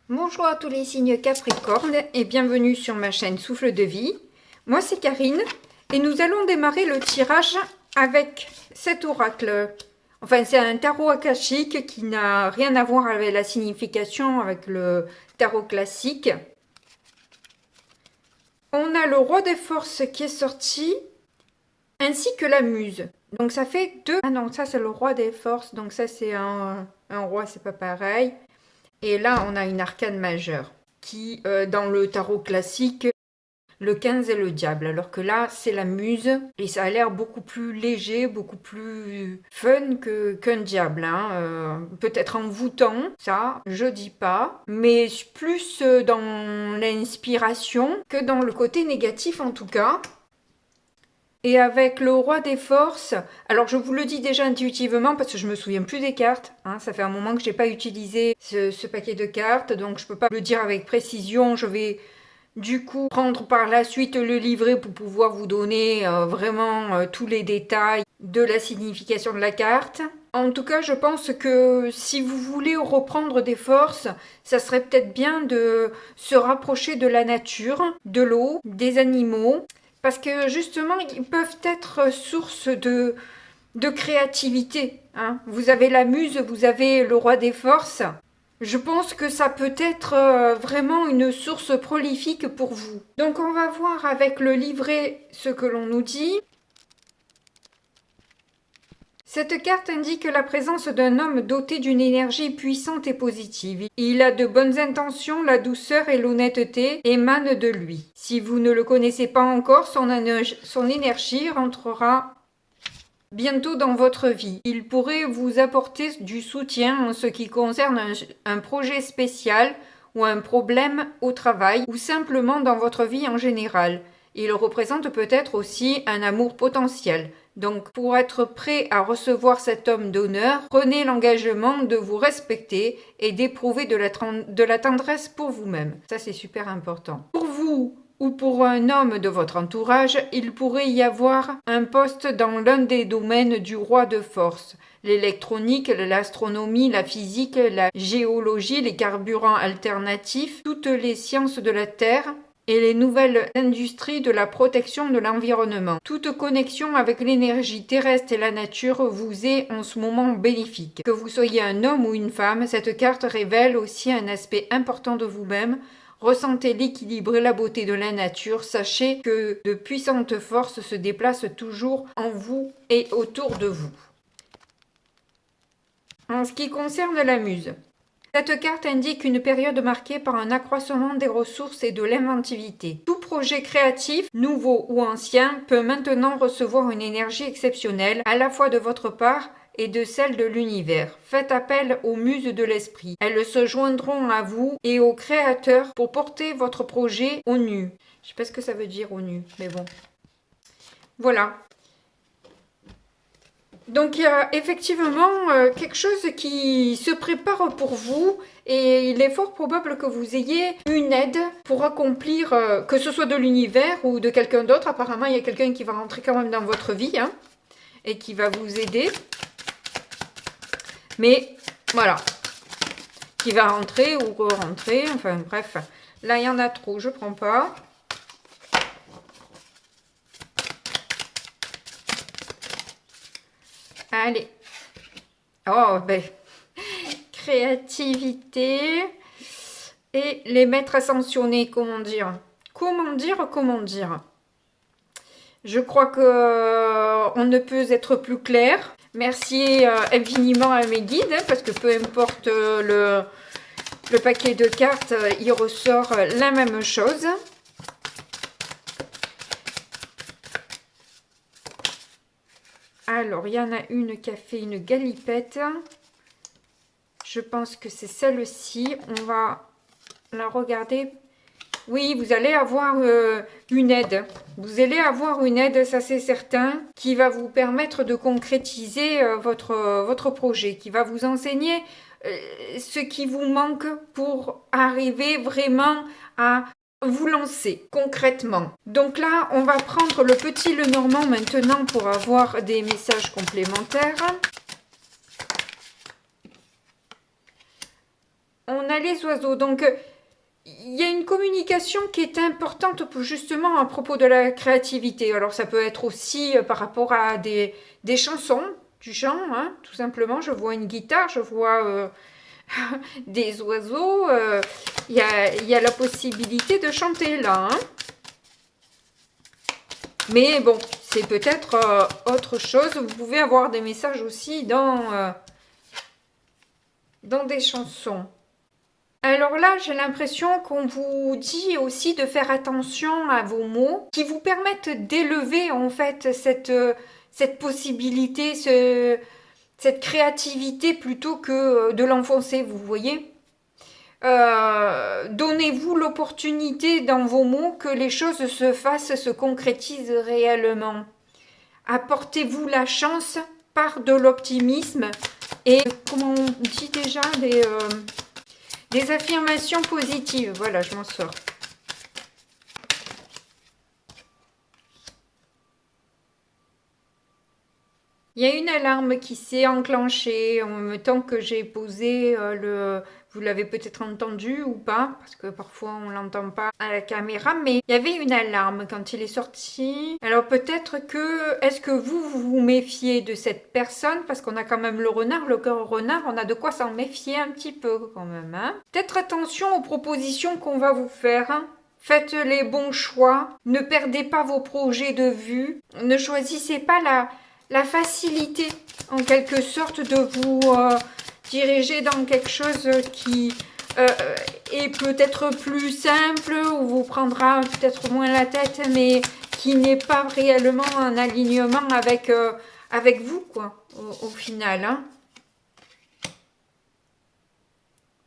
Bonjour à tous les signes Capricorne et bienvenue sur ma chaîne Souffle de Vie. Moi c'est Karine et nous allons démarrer le tirage avec cet oracle. Enfin c'est un tarot akashique qui n'a rien à voir avec la signification avec le tarot classique. On a le roi des forces qui est sorti ainsi que la muse. Donc ça fait deux. Ah non, ça c'est le roi des forces, donc ça c'est un roi, c'est pas pareil. Et là on a une arcane majeure qui, dans le tarot classique, le 15 est le diable, alors que là, c'est la muse, et ça a l'air beaucoup plus léger, beaucoup plus fun qu'un diable. Hein. Peut-être envoûtant, ça, je dis pas, mais plus dans l'inspiration que dans le côté négatif en tout cas. Et avec le roi des forces, alors je vous le dis déjà intuitivement parce que je me souviens plus des cartes, hein, ça fait un moment que je n'ai pas utilisé ce paquet de cartes, donc je peux pas le dire avec précision, je vais du coup prendre par la suite le livret pour pouvoir vous donner vraiment tous les détails de la signification de la carte. En tout cas, je pense que si vous voulez reprendre des forces, ça serait peut-être bien de se rapprocher de la nature, de l'eau, des animaux, parce que justement, ils peuvent être source de créativité. Hein. Vous avez la muse, vous avez le roi des forces. Je pense que ça peut être vraiment une source prolifique pour vous. Donc on va voir avec le livret ce que l'on nous dit. Cette carte indique la présence d'un homme doté d'une énergie puissante et positive. Il a de bonnes intentions, la douceur et l'honnêteté émanent de lui. Si vous ne le connaissez pas encore, son énergie rentrera bientôt dans votre vie. Il pourrait vous apporter du soutien en ce qui concerne un projet spécial ou un problème au travail ou simplement dans votre vie en général. Il représente peut-être aussi un amour potentiel. Donc, pour être prêt à recevoir cet homme d'honneur, prenez l'engagement de vous respecter et d'éprouver de la tendresse pour vous-même. Ça, c'est super important. Pour vous ou pour un homme de votre entourage, il pourrait y avoir un poste dans l'un des domaines du roi de force. L'électronique, l'astronomie, la physique, la géologie, les carburants alternatifs, toutes les sciences de la Terre, et les nouvelles industries de la protection de l'environnement. Toute connexion avec l'énergie terrestre et la nature vous est en ce moment bénéfique. Que vous soyez un homme ou une femme, cette carte révèle aussi un aspect important de vous-même. Ressentez l'équilibre et la beauté de la nature. Sachez que de puissantes forces se déplacent toujours en vous et autour de vous. En ce qui concerne la muse, cette carte indique une période marquée par un accroissement des ressources et de l'inventivité. Tout projet créatif, nouveau ou ancien, peut maintenant recevoir une énergie exceptionnelle, à la fois de votre part et de celle de l'univers. Faites appel aux muses de l'esprit. Elles se joindront à vous et au créateur pour porter votre projet au nu. Je sais pas ce que ça veut dire au nu, mais bon. Voilà. Donc il y a effectivement quelque chose qui se prépare pour vous et il est fort probable que vous ayez une aide pour accomplir, que ce soit de l'univers ou de quelqu'un d'autre. Apparemment, il y a quelqu'un qui va rentrer quand même dans votre vie hein, et qui va vous aider. Mais voilà, qui va rentrer ou re-rentrer, enfin bref. Là, il y en a trop, je prends pas. Allez. Oh, ben, créativité et les maîtres ascensionnés, comment dire? Comment dire? Je crois que on ne peut être plus clair. Merci infiniment à mes guides, hein, parce que peu importe le paquet de cartes, il ressort la même chose. Alors, il y en a une qui a fait une galipette. Je pense que c'est celle-ci. On va la regarder. Oui, vous allez avoir une aide. Vous allez avoir une aide, ça c'est certain, qui va vous permettre de concrétiser votre projet, qui va vous enseigner ce qui vous manque pour arriver vraiment à vous lancer concrètement. Donc là, on va prendre le petit Lenormand maintenant pour avoir des messages complémentaires. on a les oiseaux. Donc, il y a une communication qui est importante justement à propos de la créativité. Alors, ça peut être aussi par rapport à des chansons, du chant, hein, tout simplement. Je vois une guitare, je vois des oiseaux. Il y a la possibilité de chanter là. Hein. Mais bon, c'est peut-être autre chose. Vous pouvez avoir des messages aussi dans des chansons. Alors là, j'ai l'impression qu'on vous dit aussi de faire attention à vos mots qui vous permettent d'élever en fait cette possibilité, cette créativité plutôt que de l'enfoncer, vous voyez. Donnez-vous l'opportunité dans vos mots que les choses se fassent, se concrétisent réellement. Apportez-vous la chance par de l'optimisme et, comment on dit déjà, des affirmations positives. Voilà, je m'en sors. Il y a une alarme qui s'est enclenchée en même temps que j'ai posé le... Vous l'avez peut-être entendu ou pas, parce que parfois on l'entend pas à la caméra, mais il y avait une alarme quand il est sorti. Alors peut-être que... Est-ce que vous vous méfiez de cette personne? Parce qu'on a quand même le renard, le cœur renard, on a de quoi s'en méfier un petit peu quand même. Hein. Peut-être attention aux propositions qu'on va vous faire. Hein. Faites les bons choix, ne perdez pas vos projets de vue, ne choisissez pas la facilité, en quelque sorte, de vous diriger dans quelque chose qui est peut-être plus simple, ou vous prendra peut-être moins la tête, mais qui n'est pas réellement en alignement avec vous, quoi, au final. Hein.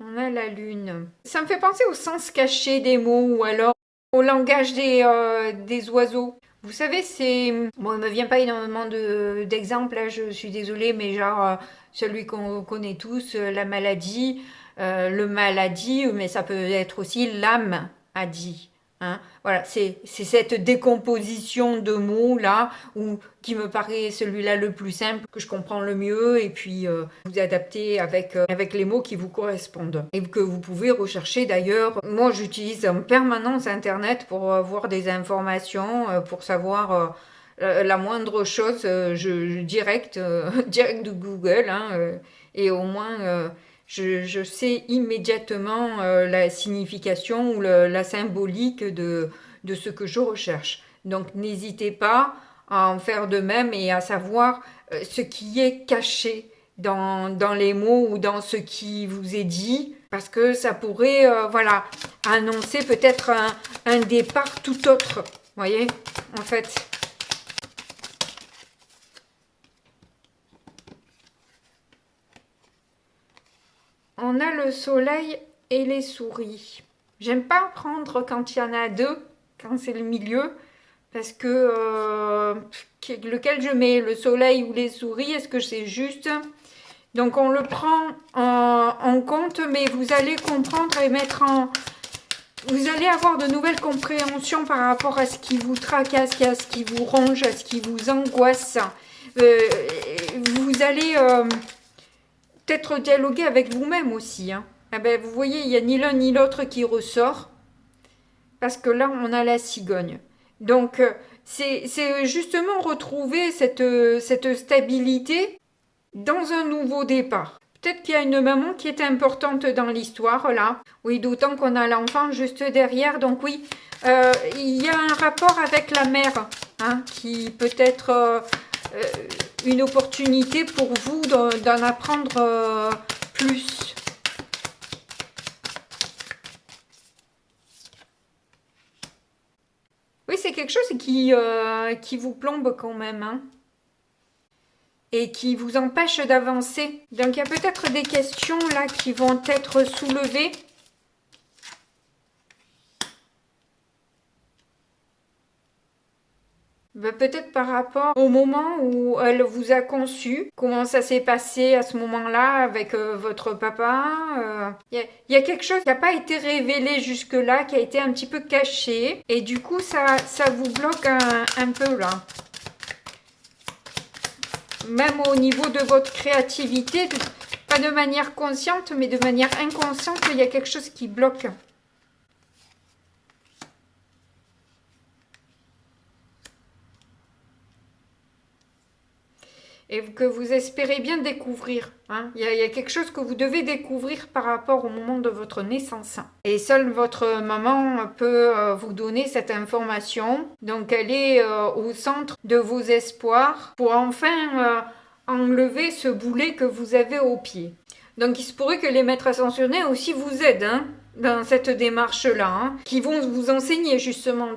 On a la lune. Ça me fait penser au sens caché des mots, ou alors au langage des oiseaux. Vous savez, c'est... Bon, il me vient pas énormément d'exemples, là, je suis désolée, mais genre, celui qu'on connaît tous, la maladie, le maladie, mais ça peut être aussi l'âme a dit. Hein. Voilà, c'est cette décomposition de mots là qui me paraît celui-là le plus simple, que je comprends le mieux, et puis vous adaptez avec les mots qui vous correspondent et que vous pouvez rechercher d'ailleurs. Moi j'utilise en permanence internet pour avoir des informations, pour savoir la moindre chose, direct de Google, hein, et au moins je sais immédiatement la signification ou la symbolique de ce que je recherche. Donc n'hésitez pas à en faire de même et à savoir ce qui est caché dans les mots ou dans ce qui vous est dit, parce que ça pourrait voilà, annoncer peut-être un départ tout autre. Vous voyez, en fait. On a le soleil et les souris. J'aime pas prendre quand il y en a deux, quand c'est le milieu, parce que lequel je mets, le soleil ou les souris, est-ce que c'est juste? Donc on le prend en compte, mais vous allez comprendre et mettre en... Vous allez avoir de nouvelles compréhensions par rapport à ce qui vous tracasse, à ce qui vous ronge, à ce qui vous angoisse. Vous allez... peut-être dialoguer avec vous-même aussi. Hein. Ah ben, vous voyez, il n'y a ni l'un ni l'autre qui ressort. Parce que là, on a la cigogne. Donc, c'est justement retrouver cette stabilité dans un nouveau départ. Peut-être qu'il y a une maman qui est importante dans l'histoire, là. Oui, d'autant qu'on a l'enfant juste derrière. Donc oui, il y a un rapport avec la mère, hein, qui peut être... une opportunité pour vous d'en apprendre plus. Oui, c'est quelque chose qui vous plombe quand même, hein, et qui vous empêche d'avancer. Donc il y a peut-être des questions là qui vont être soulevées. Peut-être par rapport au moment où elle vous a conçu, comment ça s'est passé à ce moment-là avec votre papa. Il y a quelque chose qui n'a pas été révélé jusque-là, qui a été un petit peu caché, et du coup ça vous bloque un peu là. Même au niveau de votre créativité, Pas de manière consciente, mais de manière inconsciente, il y a quelque chose qui bloque. Et que vous espérez bien découvrir. Hein. Il y a quelque chose que vous devez découvrir par rapport au moment de votre naissance. Et seule votre maman peut vous donner cette information. Donc elle est au centre de vos espoirs pour enfin enlever ce boulet que vous avez au pied. Donc il se pourrait que les maîtres ascensionnés aussi vous aident hein, dans cette démarche-là, hein, qui vont vous enseigner justement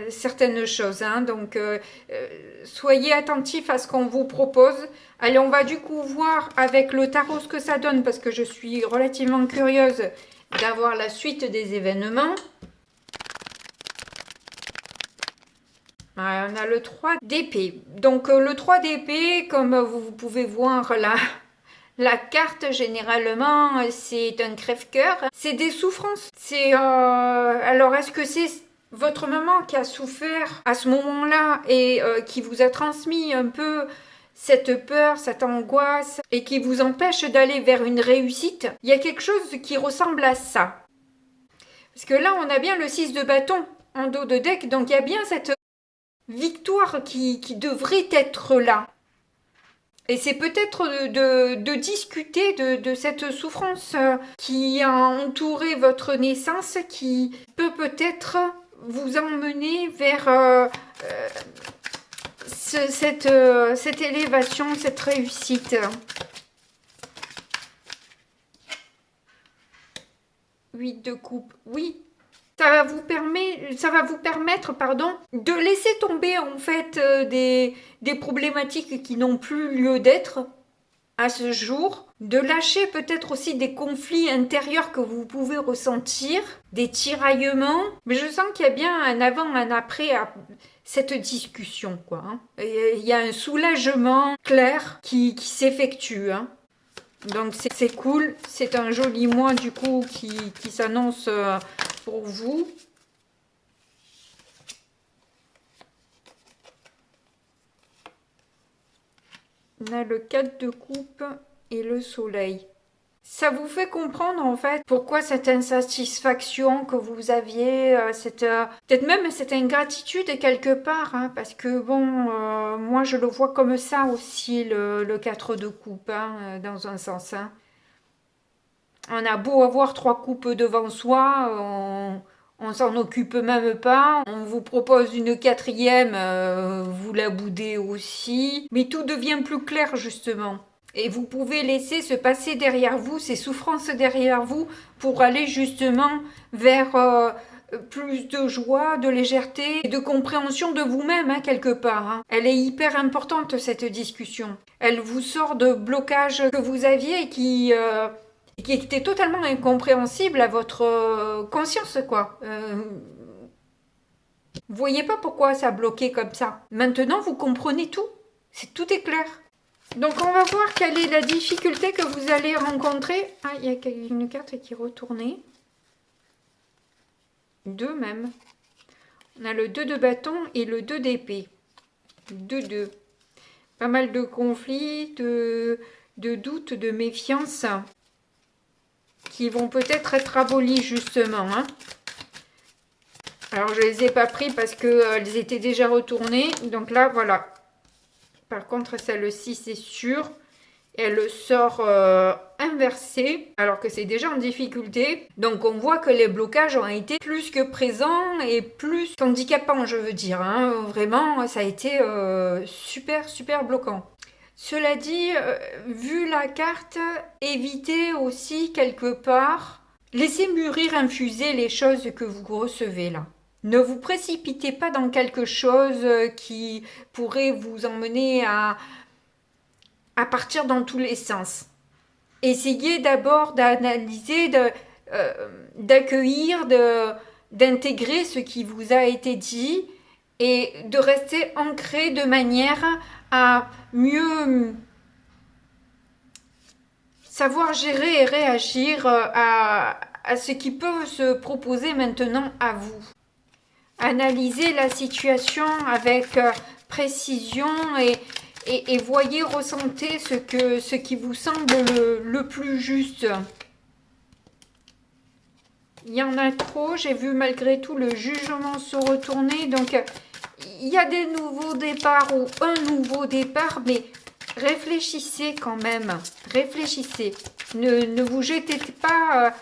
certaines choses. Hein. Donc soyez attentifs à ce qu'on vous propose. Allez, on va du coup voir avec le tarot ce que ça donne, parce que je suis relativement curieuse d'avoir la suite des événements. On a le 3 d'épée. Donc le 3 d'épée, comme vous pouvez voir là, la carte, généralement, c'est un crève-cœur. C'est des souffrances. Alors, est-ce que c'est votre maman qui a souffert à ce moment-là et qui vous a transmis un peu cette peur, cette angoisse et qui vous empêche d'aller vers une réussite? Il y a quelque chose qui ressemble à ça. Parce que là, on a bien le 6 de bâton en dos de deck. Donc, il y a bien cette victoire qui devrait être là. Et c'est peut-être de discuter de cette souffrance qui a entouré votre naissance, qui peut peut-être vous emmener vers cette élévation, cette réussite. 8 de coupe, oui. Ça va vous permettre, de laisser tomber en fait des problématiques qui n'ont plus lieu d'être à ce jour, de lâcher peut-être aussi des conflits intérieurs que vous pouvez ressentir, des tiraillements, mais je sens qu'il y a bien un avant, un après à cette discussion, quoi. Hein. Il y a un soulagement clair qui s'effectue, hein. Donc c'est cool, c'est un joli mois du coup qui s'annonce pour vous. On a le 4 de coupe et le soleil. Ça vous fait comprendre en fait pourquoi cette insatisfaction que vous aviez, peut-être même cette ingratitude quelque part, hein, parce que bon, moi je le vois comme ça aussi, le 4 de coupe, hein, dans un sens. Hein. On a beau avoir 3 coupes devant soi, on s'en occupe même pas. On vous propose une 4e, vous la boudez aussi. Mais tout devient plus clair justement. Et vous pouvez laisser se passer derrière vous, ces souffrances derrière vous, pour aller justement vers plus de joie, de légèreté et de compréhension de vous-même, hein, quelque part. Hein. Elle est hyper importante, cette discussion. Elle vous sort de blocages que vous aviez et qui était totalement incompréhensible à votre conscience, quoi. Vous voyez pas pourquoi ça bloquait comme ça. Maintenant, vous comprenez tout. Tout est clair. Donc, on va voir quelle est la difficulté que vous allez rencontrer. Ah, il y a une carte qui est retournée. 2 même. On a le 2 de bâton et le 2 d'épée. 2-2. Pas mal de conflits, de doutes, de méfiance qui vont peut-être être abolis justement. Hein. Alors, je les ai pas pris parce qu'elles étaient déjà retournées. Donc là, voilà. Par contre, celle-ci, c'est sûr. Elle sort inversée, alors que c'est déjà en difficulté. Donc, on voit que les blocages ont été plus que présents et plus handicapants, je veux dire. Hein. Vraiment, ça a été super, super bloquant. Cela dit, vu la carte, évitez aussi quelque part, laissez mûrir, infuser les choses que vous recevez là. Ne vous précipitez pas dans quelque chose qui pourrait vous emmener à partir dans tous les sens. Essayez d'abord d'analyser, d'accueillir, d'intégrer ce qui vous a été dit et de rester ancré de manière à mieux savoir gérer et réagir à ce qui peut se proposer maintenant à vous. Analysez la situation avec précision et voyez, ressentez ce qui vous semble le plus juste. Il y en a trop, j'ai vu malgré tout le jugement se retourner, donc il y a des nouveaux départs ou un nouveau départ, mais réfléchissez quand même, réfléchissez. Ne vous jetez pas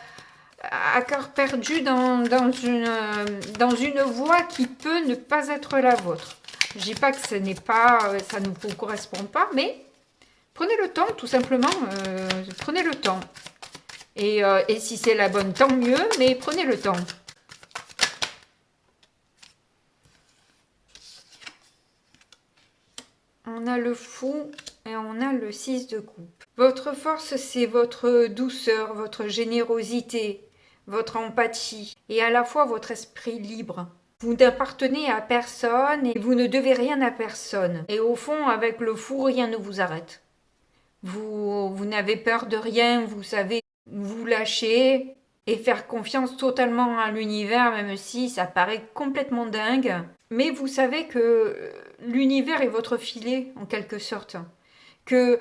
à cœur perdu dans une voie qui peut ne pas être la vôtre. Je dis pas que ça ne vous correspond pas, mais prenez le temps, tout simplement, prenez le temps. Et si c'est la bonne, tant mieux, mais prenez le temps. On a le fou et on a le 6 de coupe. Votre force, c'est votre douceur, votre générosité, votre empathie et à la fois votre esprit libre. Vous n'appartenez à personne et vous ne devez rien à personne. Et au fond, avec le fou, rien ne vous arrête. Vous n'avez peur de rien, vous savez vous lâcher et faire confiance totalement à l'univers, même si ça paraît complètement dingue. Mais vous savez que l'univers est votre filet, en quelque sorte. Que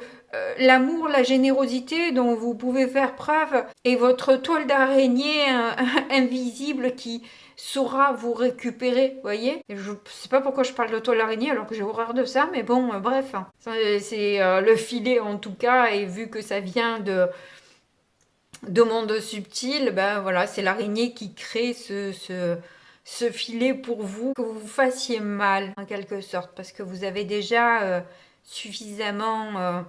l'amour, la générosité dont vous pouvez faire preuve est votre toile d'araignée invisible qui saura vous récupérer, voyez. Je sais pas pourquoi je parle de toile d'araignée alors que j'ai horreur de ça, mais bon, bref. C'est le filet en tout cas, et vu que ça vient de monde subtil, ben voilà, c'est l'araignée qui crée ce filet pour vous, que vous fassiez mal en quelque sorte, parce que vous avez déjà suffisamment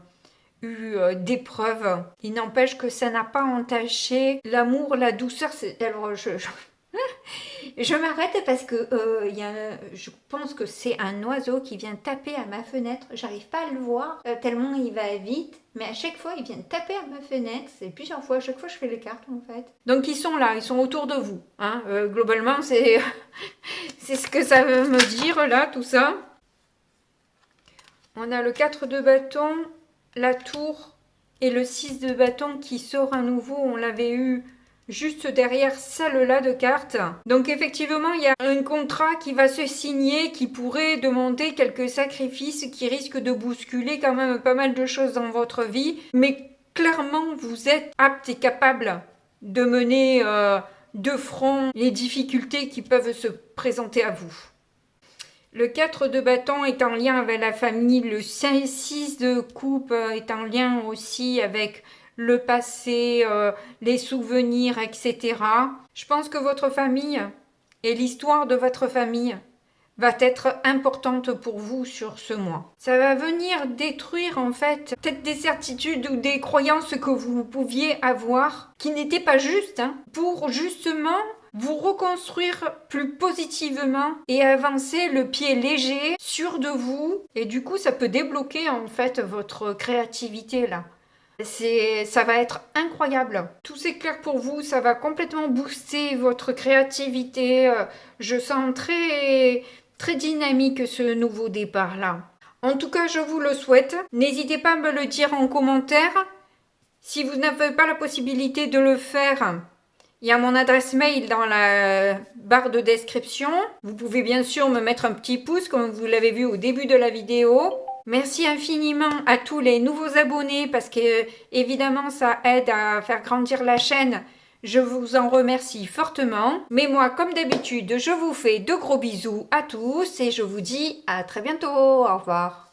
eu d'épreuves. Il n'empêche que ça n'a pas entaché l'amour, la douceur. Alors je m'arrête parce que je pense que c'est un oiseau qui vient taper à ma fenêtre. J'arrive pas à le voir tellement il va vite, mais à chaque fois il vient taper à ma fenêtre. C'est plusieurs fois, à chaque fois je fais les cartes en fait. Donc ils sont là, ils sont autour de vous. Hein. Globalement c'est c'est ce que ça veut me dire là, tout ça. On a le 4 de bâton, la tour et le 6 de bâton qui sort à nouveau. On l'avait eu juste derrière celle-là de cartes. Donc effectivement, il y a un contrat qui va se signer, qui pourrait demander quelques sacrifices, qui risque de bousculer quand même pas mal de choses dans votre vie. Mais clairement, vous êtes apte et capable de mener de front les difficultés qui peuvent se présenter à vous. Le 4 de bâton est en lien avec la famille, le 6 de coupe est en lien aussi avec le passé, les souvenirs, etc. Je pense que votre famille et l'histoire de votre famille va être importante pour vous sur ce mois. Ça va venir détruire en fait peut-être des certitudes ou des croyances que vous pouviez avoir qui n'étaient pas justes, hein, pour justement vous reconstruire plus positivement et avancer le pied léger, sûr de vous. Et du coup, ça peut débloquer en fait votre créativité là. Ça va être incroyable. Tout c'est clair pour vous, ça va complètement booster votre créativité. Je sens très, très dynamique ce nouveau départ là. En tout cas, je vous le souhaite. N'hésitez pas à me le dire en commentaire. Si vous n'avez pas la possibilité de le faire, il y a mon adresse mail dans la barre de description. Vous pouvez bien sûr me mettre un petit pouce comme vous l'avez vu au début de la vidéo. Merci infiniment à tous les nouveaux abonnés parce que évidemment ça aide à faire grandir la chaîne. Je vous en remercie fortement. Mais moi, comme d'habitude, je vous fais de gros bisous à tous et je vous dis à très bientôt. Au revoir.